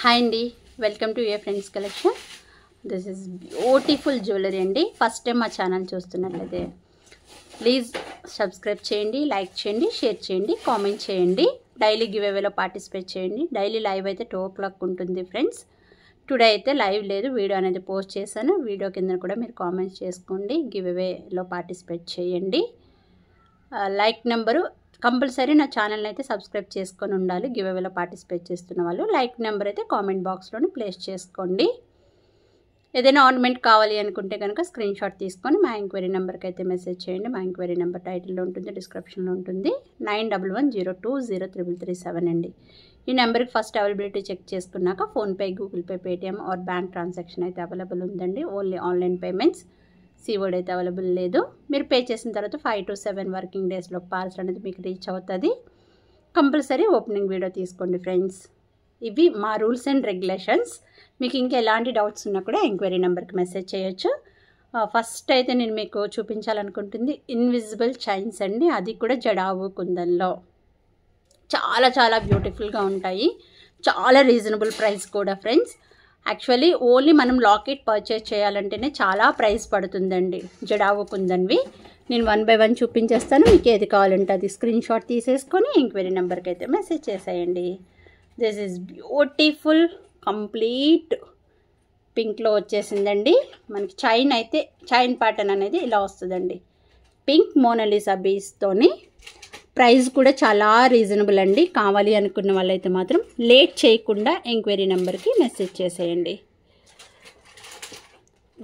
Hi అండి, welcome to A friends collection. This is beautiful jewellery అండి. First time మా channel చూస్తున్నట్లయితే please subscribe చేయండి, లైక్ చేయండి, షేర్ చేయండి, కామెంట్ చేయండి. డైలీ గివ్ అవేలో పార్టిసిపేట్ చేయండి. డైలీ లైవ్ అయితే 2 o'clock ఉంటుంది ఫ్రెండ్స్. టుడే అయితే లైవ్ లేదు, వీడియో అనేది పోస్ట్ చేశాను. వీడియో కింద కూడా మీరు కామెంట్స్ చేసుకోండి, గివ్ అవేలో పార్టిసిపేట్ చేయండి. లైక్ నెంబరు కంపల్సరీ నా ఛానల్ని అయితే సబ్స్క్రైబ్ చేసుకొని ఉండాలి. గివ్ అవేలో పార్టిసిపేట్ చేస్తున్న వాళ్ళు లైక్ నెంబర్ అయితే కామెంట్ బాక్స్లోనే ప్లేస్ చేసుకోండి. ఏదైనా ఆర్నమెంట్ కావాలి అనుకుంటే కనుక స్క్రీన్ షాట్ తీసుకొని మా ఎంక్వైరీ నెంబర్కి అయితే మెసేజ్ చేయండి. మా ఎంక్వైరీ నెంబర్ టైటిల్లో ఉంటుంది, డిస్క్రిప్షన్లో ఉంటుంది. 9110203337 అండి. ఈ నెంబర్కి ఫస్ట్ అవైలబిలిటీ చెక్ చేసుకున్నాక PhonePe, Google pay, Paytm or bank transaction అయితే అవైలబుల్ ఉందండి. ఓన్లీ ఆన్లైన్ పేమెంట్స్, సీవర్డ్ అయితే అవైలబుల్ లేదు. మీరు పే చేసిన తర్వాత 5 to 7 వర్కింగ్ డేస్లో పార్సల్ అనేది మీకు రీచ్ అవుతుంది. కంపల్సరీ ఓపెనింగ్ వీడియో తీసుకోండి ఫ్రెండ్స్. ఇవి మా రూల్స్ అండ్ రెగ్యులేషన్స్. మీకు ఇంకా ఎలాంటి డౌట్స్ ఉన్నా కూడా ఎంక్వైరీ నెంబర్కి మెసేజ్ చేయొచ్చు. ఫస్ట్ అయితే నేను మీకు చూపించాలనుకుంటుంది ఇన్విజిబుల్ చైన్స్ అండి. అది కూడా జడావు కుందన్లో చాలా చాలా బ్యూటిఫుల్గా ఉంటాయి. చాలా రీజనబుల్ ప్రైస్ కూడా ఫ్రెండ్స్. యాక్చువల్లీ ఓన్లీ మనం లాకెట్ పర్చేస్ చేయాలంటేనే చాలా ప్రైస్ పడుతుందండి జడావు కుందన్వి. నేను 1 by 1 చూపించేస్తాను. మీకు ఏది కావాలంటే అది స్క్రీన్ షాట్ తీసేసుకొని ఎంక్వైరీ నెంబర్కి అయితే మెసేజ్ చేసేయండి. దిస్ ఈజ్ బ్యూటిఫుల్ కంప్లీట్ పింక్లో వచ్చేసిందండి. మనకి చైన్ అయితే చైన్ ప్యాటర్న్ అనేది ఇలా వస్తుందండి. Pink Mona Lisa బీస్తోని. ప్రైస్ కూడా చాలా రీజనబుల్ అండి. కావాలి అనుకున్న వాళ్ళైతే మాత్రం లేట్ చేయకుండా ఎంక్వైరీ నెంబర్కి మెసేజ్ చేసేయండి.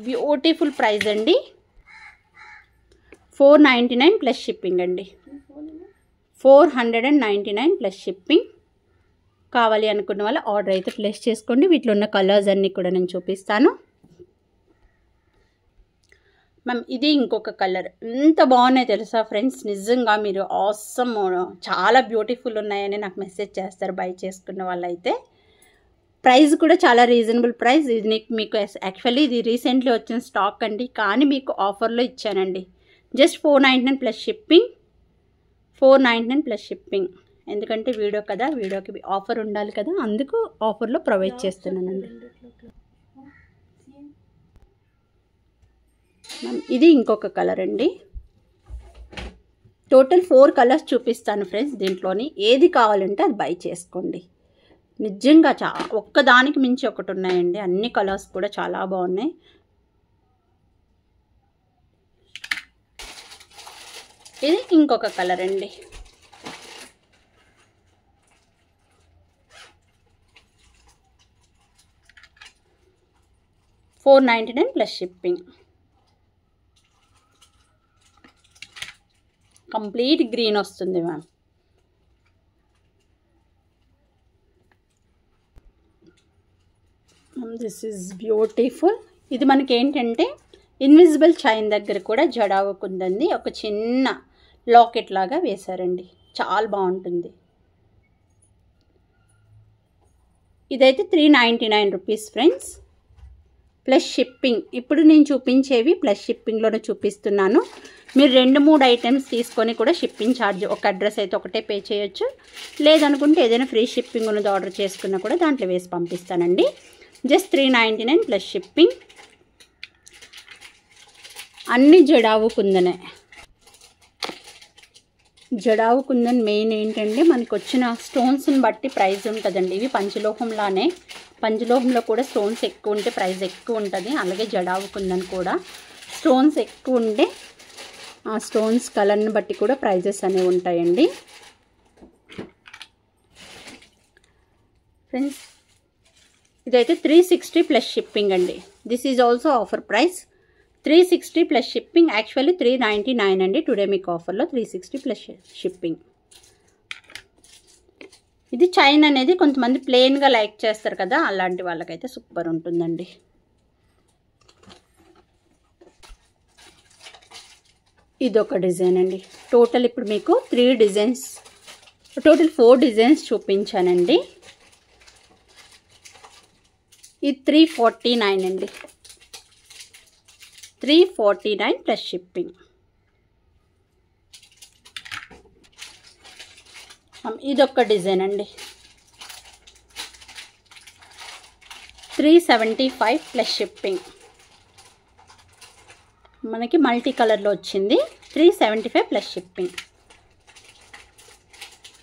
బ్యూటిఫుల్ ప్రైస్ అండి. 499 ప్లస్ షిప్పింగ్ అండి. 499 ప్లస్ షిప్పింగ్. కావాలి అనుకున్న వాళ్ళు ఆర్డర్ అయితే ప్లేస్ చేసుకోండి. వీటిలో ఉన్న కలర్స్ అన్నీ కూడా నేను చూపిస్తాను. మ్యామ్ ఇది ఇంకొక కలర్. ఎంత బాగున్నాయి తెలుసా ఫ్రెండ్స్. నిజంగా మీరు ఆసమ్, చాలా బ్యూటిఫుల్ ఉన్నాయని నాకు మెసేజ్ చేస్తారు బై చేసుకున్న వాళ్ళైతే. ప్రైస్ కూడా చాలా రీజనబుల్ ప్రైస్. ఇది మీకు యాక్చువల్లీ ఇది రీసెంట్లీ వచ్చిన స్టాక్ అండి, కానీ మీకు ఆఫర్లో ఇచ్చానండి. Just 499 plus shipping. 499 plus shipping. ఎందుకంటే వీడియో కదా, వీడియోకి ఆఫర్ ఉండాలి కదా, అందుకు ఆఫర్లో ప్రొవైడ్ చేస్తున్నానండి. ఇది ఇంకొక కలర్ అండి. టోటల్ 4 కలర్స్ చూపిస్తాను ఫ్రెండ్స్. దీంట్లోని ఏది కావాలంటే అది బై చేసుకోండి. నిజంగా ఒక్కదానికి మించి ఒకటి ఉన్నాయండి. అన్ని కలర్స్ కూడా చాలా బాగున్నాయి. ఇది ఇంకొక కలర్ అండి. $499 ప్లస్ షిప్పింగ్. కంప్లీట్ గ్రీన్ వస్తుంది మ్యామ్. This is beautiful. ఇది మనకి ఏంటంటే ఇన్విజిబుల్ చైన్ దగ్గర కూడా జడావు కుందండి. ఒక చిన్న లాకెట్ లాగా వేశారండి. చాలా బాగుంటుంది. ఇదైతే 399 రూపీస్ ఫ్రెండ్స్ ప్లస్ షిప్పింగ్. ఇప్పుడు నేను చూపించేవి ప్లస్ షిప్పింగ్లోనే చూపిస్తున్నాను. మీరు 2-3 ఐటమ్స్ తీసుకొని కూడా షిప్పింగ్ ఛార్జ్ ఒక అడ్రస్ అయితే ఒకటే పే చేయొచ్చు. లేదనుకుంటే ఏదైనా ఫ్రీ షిప్పింగ్ ఉన్నది ఆర్డర్ చేసుకున్నా కూడా దాంట్లో వేసి పంపిస్తానండి. Just 399 plus shipping. అన్ని జడావు కుందనే. జడావు కుందన్ మెయిన్ ఏంటంటే మనకు వచ్చిన స్టోన్స్ని బట్టి ప్రైస్ ఉంటుందండి. ఇవి పంచలోహంలానే. పంచలోహంలో కూడా స్టోన్స్ ఎక్కువ ఉంటే ప్రైస్ ఎక్కువ ఉంటుంది. అలాగే జడావు కుందన్ కూడా స్టోన్స్ ఎక్కువ ఉంటే ఆ స్టోన్స్ కలర్ని బట్టి కూడా ప్రైజెస్ అనేవి ఉంటాయండి. ఫ్రెండ్స్ ఇదైతే 360 ప్లస్ షిప్పింగ్ అండి. This is also offer price. 360 plus shipping. Actually 399 అండి. టుడే మీకు ఆఫర్లో 360 ప్లస్ షిప్పింగ్. ఇది చైన్ అనేది కొంతమంది ప్లెయిన్గా లైక్ చేస్తారు కదా, అలాంటి వాళ్ళకైతే సూపర్ ఉంటుందండి. ఇదొక డిజైన్ అండి. టోటల్ ఇప్పుడు మీకు 4 డిజైన్స్ చూపించానండి. ఇది 349 అండి. 349 ప్లస్ షిప్పింగ్. ఇదొక డిజైన్ అండి. 375 ప్లస్ షిప్పింగ్. మనకి మల్టీ కలర్లో వచ్చింది. 375 ప్లస్ షిప్పింగ్.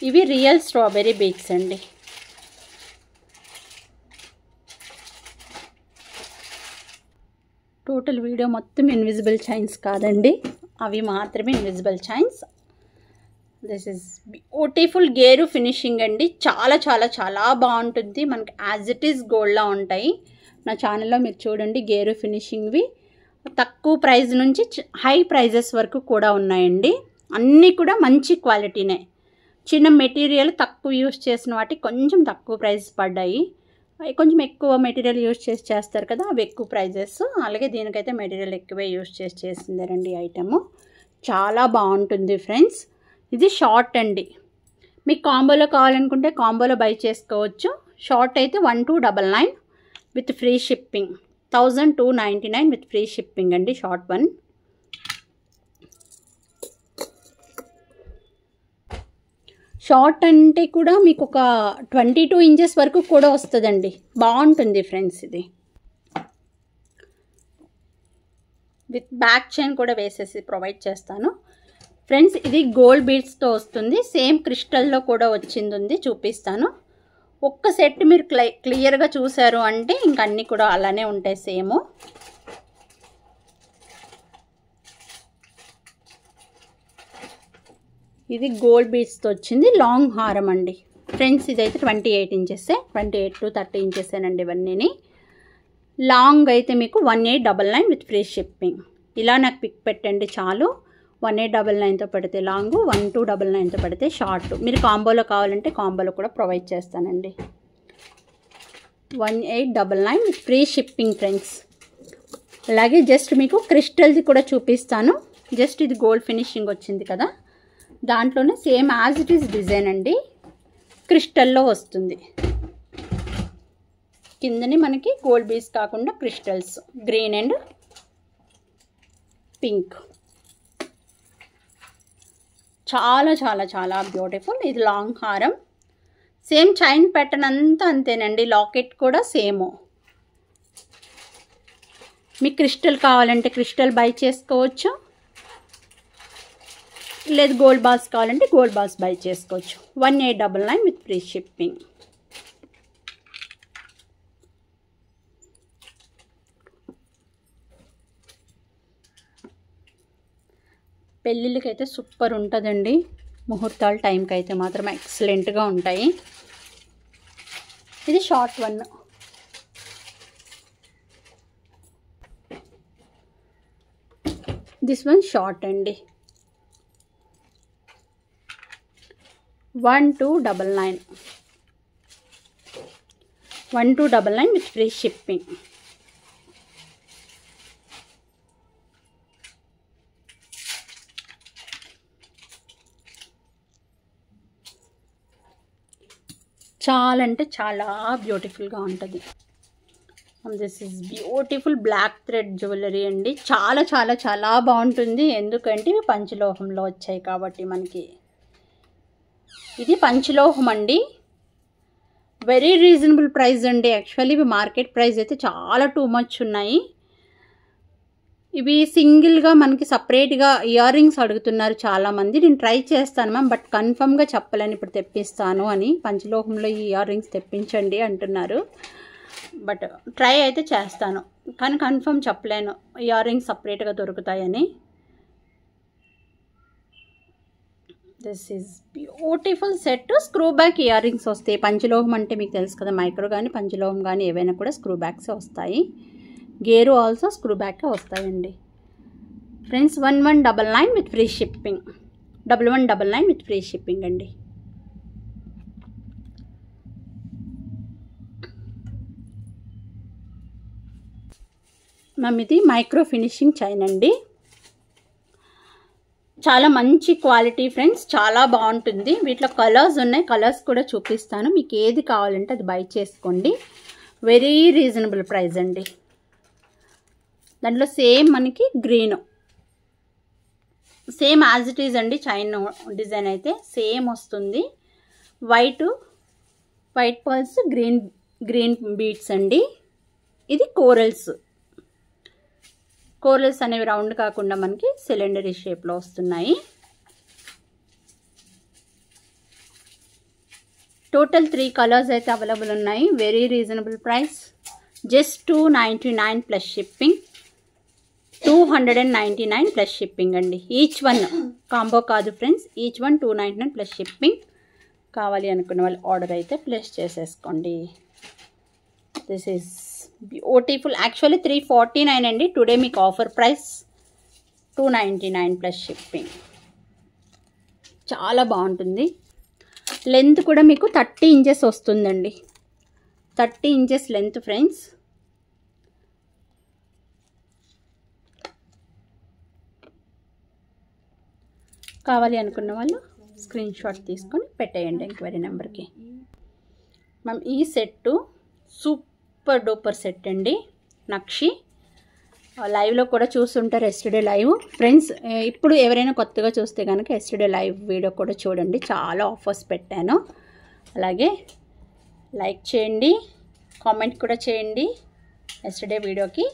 ఇవి రియల్ స్ట్రాబెర్రీ బీట్స్ అండి. టోటల్ వీడియో మొత్తం ఇన్విజిబుల్ చైన్స్ కాదండి, అవి మాత్రమే invisible chains. This is beautiful gear finishing అండి. చాలా చాలా చాలా బాగుంటుంది. మనకి యాజ్ ఇట్ ఈస్ గోల్డ్లా ఉంటాయి. నా ఛానల్లో మీరు చూడండి, గేరు ఫినిషింగ్వి తక్కువ ప్రైస్ నుంచి హై ప్రైజెస్ వరకు కూడా ఉన్నాయండి. అన్నీ కూడా మంచి క్వాలిటీనే. చిన్న మెటీరియల్ తక్కువ యూస్ చేసిన వాటికి కొంచెం తక్కువ ప్రైస్ పడ్డాయి. కొంచెం ఎక్కువ మెటీరియల్ యూస్ చేస్తారు కదా, అవి ఎక్కువ ప్రైజెస్. అలాగే దీనికైతే మెటీరియల్ ఎక్కువే యూస్ చేసిందారండి. ఐటమ్ చాలా బాగుంటుంది ఫ్రెండ్స్. ఇది షార్ట్ అండి. మీకు కాంబోలో కావాలనుకుంటే కాంబోలో బై చేసుకోవచ్చు. షార్ట్ అయితే 1299 with free shipping. 1299 with free shipping అండి షార్ట్ వన్. షార్ట్ అంటే కూడా మీకు ఒక 22 ఇంచెస్ వరకు కూడా వస్తుందండి. బాగుంటుంది ఫ్రెండ్స్. ఇది విత్ బ్యాక్ చైన్ కూడా వేసేసి ప్రొవైడ్ చేస్తాను ఫ్రెండ్స్. ఇది గోల్డ్ బీడ్స్తో వస్తుంది. సేమ్ క్రిస్టల్లో కూడా వచ్చింది, చూపిస్తాను. ఒక్క సెట్ మీరు క్లియర్గా చూసారు అంటే ఇంక అన్నీ కూడా అలానే ఉంటాయి సేమ్. ఇది గోల్డ్ బీడ్స్తో వచ్చింది, లాంగ్ హారం అండి ఫ్రెండ్స్. ఇదైతే 28 ఇంచెస్, 28 to 30 ఇంచెస్ అండి ఇవన్నీ. లాంగ్ అయితే మీకు 1899 విత్ ఫ్రీ షిప్పింగ్. ఇలా నాకు పిక్ పెట్టండి చాలు. 1899తో పెడితే లాంగ్, 1299తో పెడితే షార్ట్. మీరు కాంబోలో కావాలంటే కాంబోలో కూడా ప్రొవైడ్ చేస్తానండి. 1899 విత్ ఫ్రీ షిప్పింగ్ ఫ్రెండ్స్. అలాగే జస్ట్ మీకు క్రిస్టల్ది కూడా చూపిస్తాను. జస్ట్ ఇది గోల్డ్ ఫినిషింగ్ వచ్చింది కదా, దాంట్లోనే same as it is design అండి, క్రిస్టల్లో వస్తుంది. కిందని మనకి గోల్డ్ బీడ్స్ కాకుండా క్రిస్టల్స్, గ్రీన్ అండ్ పింక్. చాలా చాలా చాలా బ్యూటిఫుల్. ఇది లాంగ్ హారం. సేమ్ చైన్ ప్యాటర్న్ అంతా అంతేనండి. లాకెట్ కూడా సేమ్. మీకు క్రిస్టల్ కావాలంటే క్రిస్టల్ బై చేసుకోవచ్చు, లేదు గోల్డ్ బాల్స్ కావాలంటే గోల్డ్ బాల్స్ బై చేసుకోవచ్చు. 1899 విత్ ఫ్రీ షిప్పింగ్. పెళ్ళిళ్ళకైతే సూపర్ ఉంటుందండి. ముహూర్తాల టైంకి అయితే మాత్రం ఎక్సలెంట్గా ఉంటాయి. ఇది short one. This one short అండి. 1299 1299 విత్ ఫ్రీ షిప్పింగ్. చాలా అంటే చాలా బ్యూటిఫుల్గా ఉంటుంది. This is beautiful black thread jewellery అండి. చాలా చాలా చాలా బాగుంటుంది. ఎందుకంటే ఇవి పంచలోహంలో వచ్చాయి కాబట్టి మనకి. ఇది పంచలోహం అండి. వెరీ రీజనబుల్ ప్రైస్ అండి. యాక్చువల్లీ ఇవి మార్కెట్ ప్రైస్ అయితే చాలా టూ మచ్ ఉన్నాయి. ఇవి సింగిల్గా మనకి సపరేట్గా ఇయర్ రింగ్స్ అడుగుతున్నారు చాలామంది. నేను ట్రై చేస్తాను మ్యామ్, బట్ కన్ఫర్మ్గా చెప్పలేను ఇప్పుడు తెప్పిస్తాను అని. పంచలోహంలో ఈ ఇయర్ రింగ్స్ తెప్పించండి అంటున్నారు, బట్ ట్రై అయితే చేస్తాను, కానీ కన్ఫర్మ్ చెప్పలేను ఇయర్ రింగ్స్ సపరేట్గా దొరుకుతాయని. This is beautiful set. Screw back ear rings వస్తాయి. పంచలోహం అంటే మీకు తెలుసు కదా, మైక్రో కానీ పంచలోహం కానీ ఏవైనా కూడా స్క్రూ బ్యాక్సే వస్తాయి. గేరు ఆల్సో స్క్రూ బ్యాకే వస్తాయండి friends. 1199 with free shipping. 1199 with free shipping అండి. మ్యామ్ ఇది మైక్రో ఫినిషింగ్ చైన్ అండి. చాలా మంచి క్వాలిటీ ఫ్రెండ్స్, చాలా బాగుంటుంది. వీటిలో కలర్స్ ఉన్నాయి, కలర్స్ కూడా చూపిస్తాను. మీకు ఏది కావాలంటే అది బై చేసుకోండి. వెరీ రీజనబుల్ ప్రైస్ అండి. దాంట్లో సేమ్ మనకి green same as it is అండి. చైన్ డిజైన్ అయితే సేమ్ వస్తుంది. వైట్ పర్ల్స్, గ్రీన్ బీడ్స్ అండి. ఇది కోరల్స్. కోరల్స్ అనేవి రౌండ్ కాకుండా మనకి సిలిండరీ షేప్లో వస్తున్నాయి. టోటల్ 3 కలర్స్ అయితే అవైలబుల్ ఉన్నాయి. Very reasonable price, just 299 plus shipping. 299 plus shipping అండి. ఈచ్ వన్ కాంబో కాదు friends, each one 299 plus shipping. కావాలి అనుకున్న వాళ్ళు ఆర్డర్ అయితే ప్లేస్ చేసేసుకోండి. This is beautiful. యాక్చువల్లీ 349 అండి, టుడే మీకు ఆఫర్ ప్రైస్ 299 ప్లస్ షిప్పింగ్. చాలా బాగుంటుంది. లెంత్ కూడా మీకు 30 ఇంచెస్ వస్తుందండి. 30 ఇంచెస్ లెంత్ ఫ్రెండ్స్. కావాలి అనుకున్న వాళ్ళు స్క్రీన్ షాట్ తీసుకొని పెట్టేయండి ఎంక్వైరీ నెంబర్కి. మ్యామ్ ఈ సెట్టు సూపర్ డూపర్ సెట్ అండి. నక్షి లైవ్లో కూడా చూస్తుంటారు, ఎస్టర్డే లైవ్. ఫ్రెండ్స్ ఇప్పుడు ఎవరైనా కొత్తగా చూస్తే కనుక ఎస్టర్డే లైవ్ వీడియో కూడా చూడండి, చాలా ఆఫర్స్ పెట్టాను. అలాగే లైక్ చేయండి, కామెంట్ కూడా చేయండి. ఎస్టర్డే వీడియోకి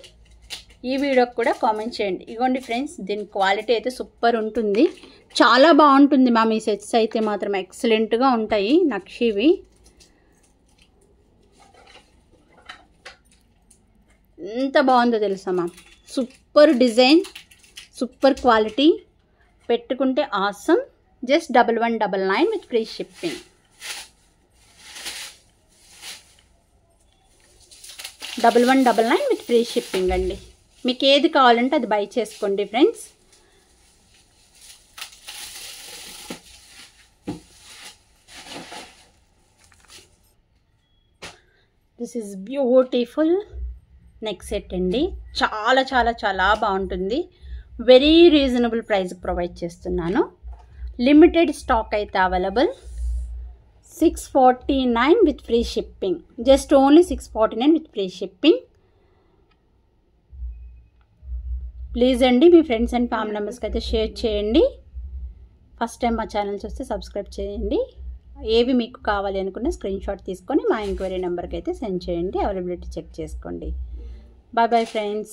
ఈ వీడియోకి కూడా కామెంట్ చేయండి. ఇగోండి ఫ్రెండ్స్, దీని క్వాలిటీ అయితే సూపర్ ఉంటుంది, చాలా బాగుంటుంది మ్యామ్. ఈ సెట్స్ అయితే మాత్రం ఎక్సలెంట్గా ఉంటాయి నక్షివి. ఎంత బాగుందో తెలుసా ma'am. Super design, super quality, పెట్టుకుంటే awesome. Just 1199 with free shipping. 1199 with free shipping అండి. మీకు ఏది కావాలంటే అది బై చేసుకోండి friends. This is beautiful neck set అండి. చాలా చాలా చాలా బాగుంటుంది. వెరీ రీజనబుల్ ప్రైస్కి ప్రొవైడ్ చేస్తున్నాను. లిమిటెడ్ స్టాక్ అయితే available. 649 with free shipping. Just only 649 with free shipping. Please అండి మీ ఫ్రెండ్స్ అండ్ ఫ్యామిలీ మెంబర్స్కి అయితే షేర్ చేయండి. ఫస్ట్ టైం మా ఛానల్ చూస్తే సబ్స్క్రైబ్ చేయండి. ఏవి మీకు కావాలి అనుకున్న స్క్రీన్ షాట్ తీసుకొని మా ఎంక్వైరీ నెంబర్కి అయితే సెండ్ చేయండి. అవైలబిలిటీ చెక్ చేసుకోండి. Bye bye friends.